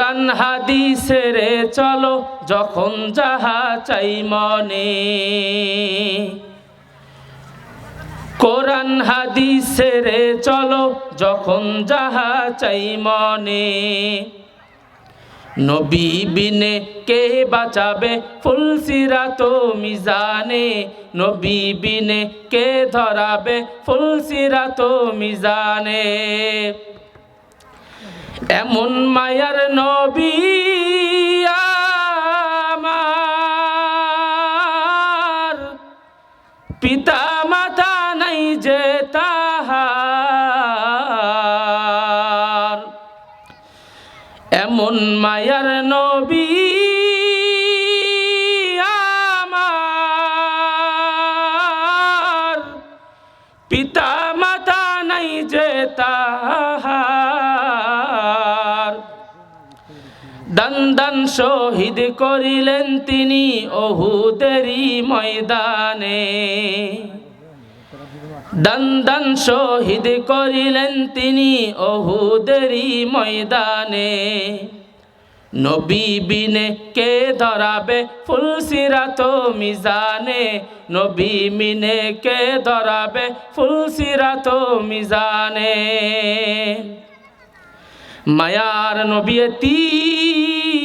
কোরআন হাদিসের চলো যখন যাহা চাই মনে, কোরআন হাদিসের চলো যখন যাহা চাই মনে। নবী বিনে কে বাঁচাবে ফুলসিরাত মিজানে, নবী বিনে কে ধরাবে ফুলসিরাত মিজানে। এমন মায়ার নবী আমার, পিতা মাতা নাই যে তাহার। এমন মায়ার নবী আমার, পিতা মাতা নাই যে তাহার। দান দান শহীদ করিলেন তিনি ওহুদেরই ময়দানে, দান দান শহীদ করিলেন তিনি ওহুদেরই ময়দানে। নবী বিনে কে ধরাবে ফুলসিরাত মিজানে, নবী বিনে কে ধরাবে ফুলসিরাত মিজানে। মায়ার নবী এতিম,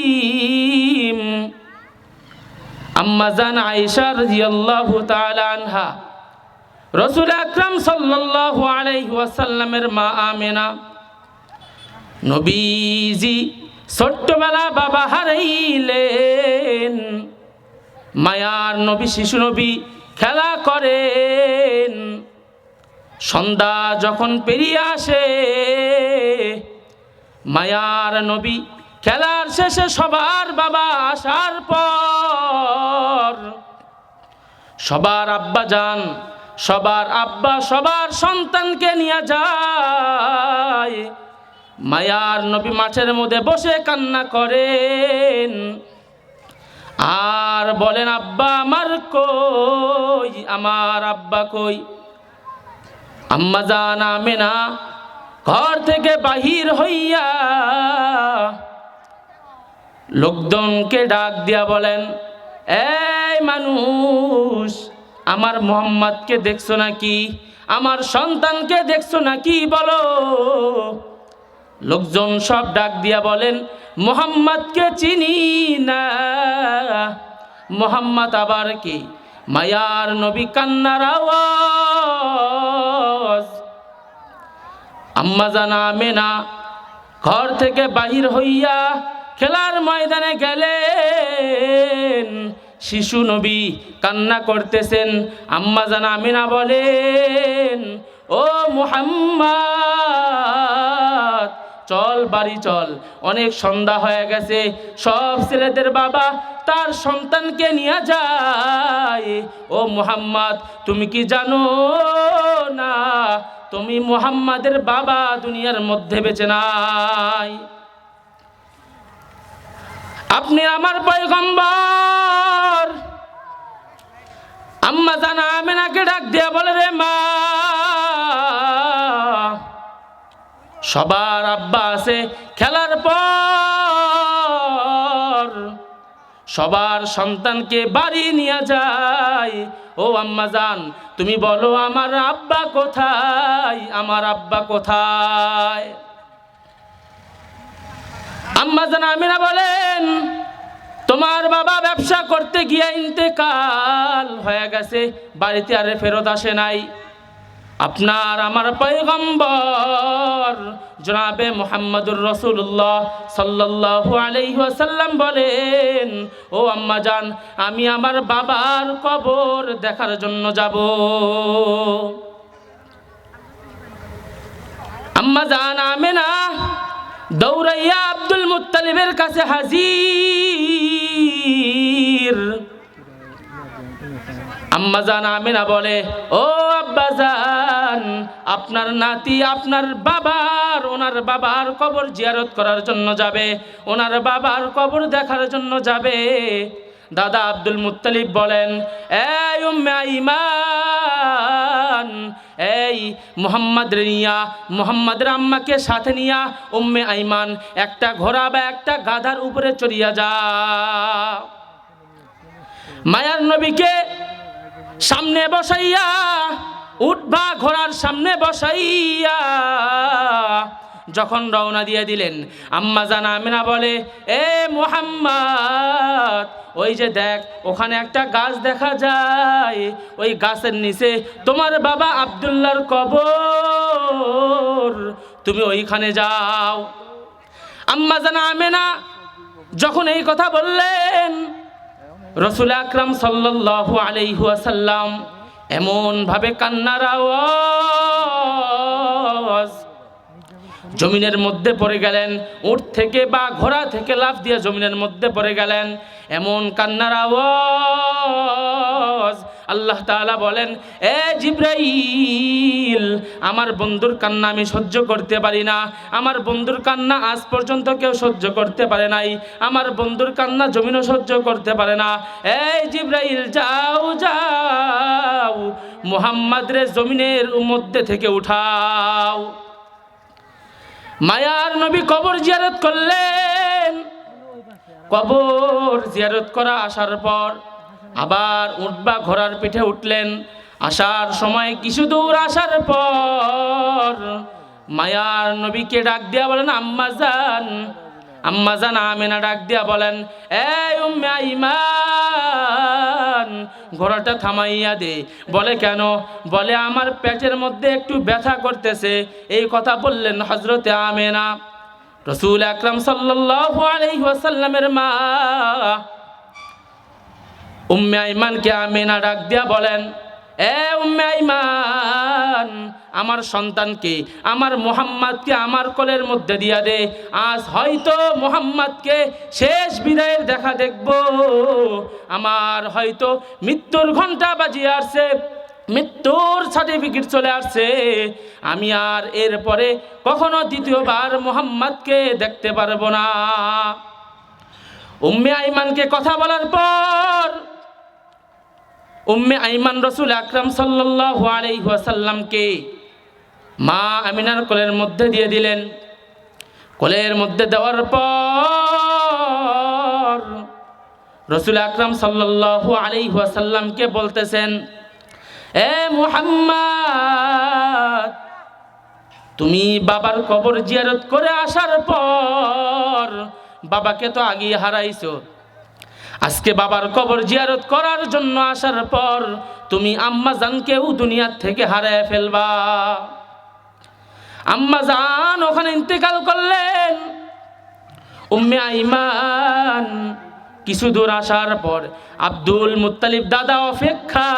আম্মা জান আয়েশা রাদিয়াল্লাহু তাআলা আনহা, রাসূল আকরাম সাল্লাল্লাহু আলাইহি ওয়াসাল্লামের মা আমেনা। নবীজি ছোট্টবেলা বাবা হারাইলেন, মায়ার নবী শিশু নবী খেলা করেন। সন্ধ্যা যখন পেরিয়ে আসে, মায়ার নবী খেলার শেষে সবার বাবা আসার পর সবার আব্বা যান, সবার আব্বা সবার সন্তানকে নিয়ে যায়। মায়ার নবী মাঠের মধ্যে বসে কান্না করেন আর বলেন, আব্বা আমার কই, আমার আব্বা কই। আম্মা জান আমেনা ঘর থেকে বাহির হইয়া লোকজনকে ডাক দিয়া বলেন, এই মানুষ, আমার মুহাম্মদকে দেখছো নাকি, আমার সন্তানকে দেখছো নাকি, বলো। লোকজন সব ডাক দিয়া বলেন, মুহাম্মদকে চিনি না। মুহাম্মদ আবার কি? মায়ার নবী কান্নার আওয়াজ। আম্মা জান আমেনা ঘর থেকে বাহির হইয়া খেলার ময়দানে গেলেন। শিশু নবী কান্না করতেছেন। আম্মা জান আমেনা বলেন, ও মুহাম্মদ, চল বাড়ি চল, অনেক সন্ধ্যা হয়ে গেছে। সব ছেলেদের বাবা তার সন্তানকে নিয়ে যায়। ও মুহাম্মদ, তুমি কি জানো না তুমি মুহাম্মাদের বাবা দুনিয়ার মধ্যে বেঁচে নাই? আপনি আমার পয়গম্বর। আম্মা জান আমেনাকে ডাক দিয়া বলে, রে মা, সবার আব্বা আছে খেলার পর, সবার সন্তানকে বাড়ি নিয়ে যায়। ও আম্মা জান, তুমি বলো আমার আব্বা কোথায়, আমার আব্বা কোথায়? আম্মা জান আমেনা বলেন, তোমার বাবা ব্যবসা করতে গিয়ে ইন্তেকাল হয়ে গেছে, বাড়িতে আর ফেরত আসে নাই। আপনার আমার পয়গম্বর জনাবে মুহাম্মদুর রাসূলুল্লাহ সাল্লাল্লাহু আলাইহি ওয়াসাল্লাম বলেন, ও আম্মা জান, আমি আমার বাবার কবর দেখার জন্য যাব। আম্মা জান আমেনা দৌড়াইয়া আব্দুল মুত্তালিবের কাছে হাজির। আম্মা জান আমেনা বলে, ও আব্বা জান, আপনার নাতি আপনার বাবার, ওনার বাবার কবর জিয়ারত করার জন্য যাবে, ওনার বাবার কবর দেখার জন্য যাবে। দাদা আব্দুল মুত্তালিব বলেন, এই উম্মে আইমান, এই মুহাম্মাদের নিয়া, মুহাম্মাদের আম্মাকে সাথে নিয়া উম্মে আইমান একটা ঘোড়া বা একটা গাধার উপরে চড়িয়া যা। মায়ার নবীকে সামনে বসাইয়া, উঠবা ঘোড়ার সামনে বসাইয়া যখন রওনা দিয়ে দিলেন, আম্মা জান আমিনা বলে, এ মুহাম্মদ, ওই যে দেখ ওখানে একটা গাছ দেখা যায়, ওই গাছের নিচে তোমার বাবা আব্দুল্লাহর কবর, তুমি ওইখানে যাও। আম্মা জান আমিনা যখন এই কথা বললেন, রাসূল আকরাম সাল্লাল্লাহু আলাইহি ওয়াসাল্লাম এমন ভাবে কান্নার আওয়াজ, জমিনের মধ্যে পড়ে গেলেন, উট থেকে বা ঘোড়া থেকে লাফ দিয়ে জমিনের মধ্যে পড়ে গেলেন, এমন কান্নার আওয়াজ। আল্লাহ তাআলা বলেন, এ জিবরাইল, আমার বন্ধুর কান্না আমি সহ্য করতে পারি না, আমার বন্ধুর কান্না আজ পর্যন্ত কেউ সহ্য করতে পারে নাই, আমার বন্ধুর কান্না জমিনও সহ্য করতে পারে না। এই জিবরাইল, যাও যাও, মুহাম্মদ রে জমিনের মধ্যে থেকে উঠাও। মায়ার নবী কবর জিয়ারত করলেন। কবর জিয়ারত করা আসার পর আবার উঠবা ঘোড়ার পিঠে উঠলেন। আসার সময় কিছু দূর আসার পর মায়ার নবীকে ডাক দিয়া বলেন, আম্মাজান। আম্মাজান আমিনা ডাক দিয়া বলেন, এই উম্মে আইমান, ঘোড়াটা থামাইয়া দে। বলে, কেন? বলে, আমার পেটের মধ্যে একটু ব্যথা করতেছে। এই কথা বললেন হযরতে আমিনা। রাসূল আকরাম সাল্লাল্লাহু আলাইহি ওয়াসাল্লামের মা উম্মে আইমানকে আমিনা ডাক দিয়া বলেন, এ উম্মে আইমান, আমার সন্তানকে, আমার মুহাম্মদকে আমার কোলের মধ্যে দিয়া দে। আজ হয়তো মুহাম্মদকে শেষ বিদায়ের দেখা দেখব, আমার হয়তো মৃত্যুর ঘন্টা বাজিয়ে আসছে, মৃত্যুর সার্টিফিকেট চলে আসছে, আমি আর এরপরে কখনো দ্বিতীয়বার মুহাম্মদকে দেখতে পারবো না। উম্মে আইমানকে কথা বলার পর উম্মে আইমান রাসূল আকরাম সাল্লাল্লাহু আলাইহি ওয়াসাল্লামকে মা আমিনার কোলের মধ্যে দিয়ে দিলেন। কোলের মধ্যে দেওয়ার পর রাসূল আকরাম সাল্লাল্লাহু আলাইহি ওয়াসাল্লামকে বলতেছেন, এ মুহাম্মদ, তুমি বাবার কবর জিয়ারত করে আসার পর বাবাকে তো আগেই হারাইছো, আজকে বাবার কবর জিয়ারত করার জন্য আসার পর তুমি আম্মা জানকেও দুনিয়ার থেকে হারায় ফেলবা। আম্মা জান ওখানে ইন্তেকাল করলেন। উম্মে আইমান কিছু দূর আসার পর আব্দুল মুত্তালিব দাদা অপেক্ষা